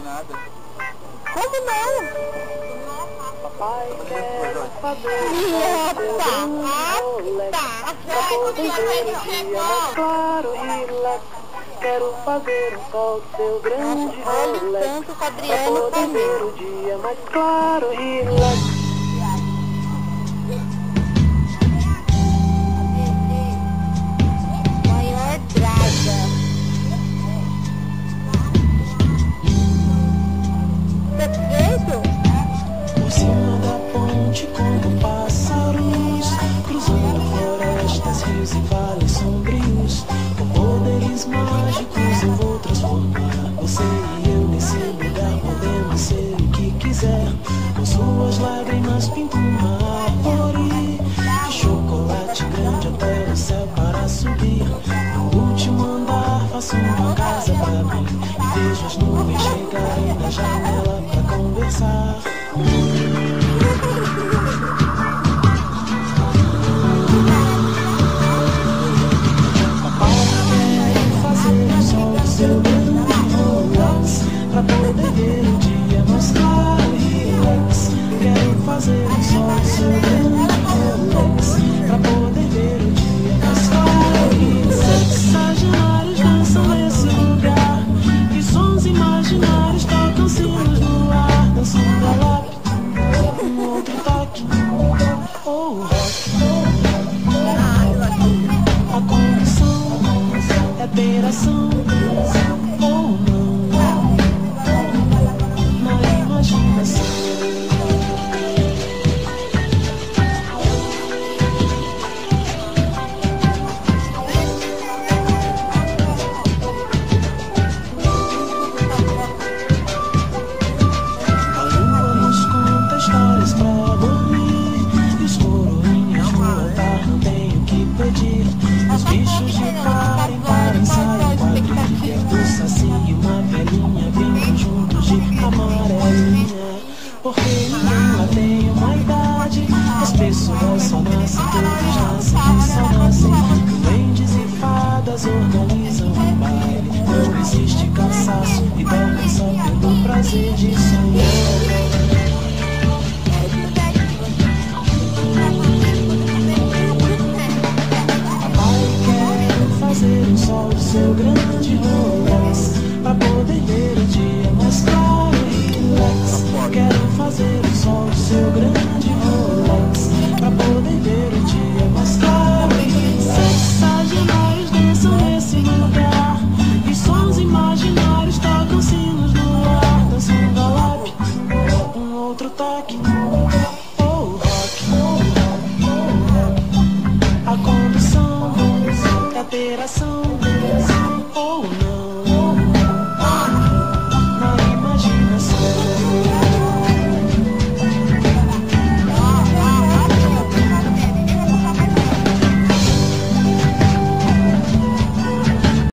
nada. Como não? Papai quer fazer pra poder ver o dia mais claro, relax. Quero fazer um sol do seu grande rolex, pra poder ver o dia mais claro, relax. Maior draga. Perfeito? Por cima da ponte como pássaros, cruzando florestas, rios e vales sombrios. Com poderes mágicos eu vou transformar você e eu nesse lugar. Podemos ser o que quiser. Com suas lágrimas pinto uma árvore de chocolate grande até o céu para subir. No último andar faço uma casa pra mim e vejo as nuvens chegarem na janela pra conversar. Papai quer fazer o sol do seu grande rolex, pra poder ver o dia mais claro e relax. Quero fazer o sol do seu grande rolex, pra poder ver o dia mais claro e relax. Imaginários dançam nesse lugar, e sons imaginários tocam sinos no ar. Dançando galope, outro toque, ou rock. A condição é ter ação ou não, na imaginação. A lua nos conta histórias pra dormir, e os coroinhas no altar não tem o que pedir. Os bichos de parem para ensaiar quadrilha, do saci e uma velhinha brincam juntos de amarelinha. Porque ninguém lá tem uma idade, as pessoas só nascem, todos nascem que só nascem. Duendes e fadas organizam um baile, não existe cansaço e dormem só pelo prazer de sonhar. Fazer um sol do seu grande rolex, pra poder ver o dia mais claro e relax. Quero fazer um sol do seu grande rolex, pra poder ver o dia mais claro e relax. Sagitários dançam nesse lugar, e sons imaginários tocam sinos no ar. Dançando galope, outro toque, ou rock. A condição é ter ação ou não.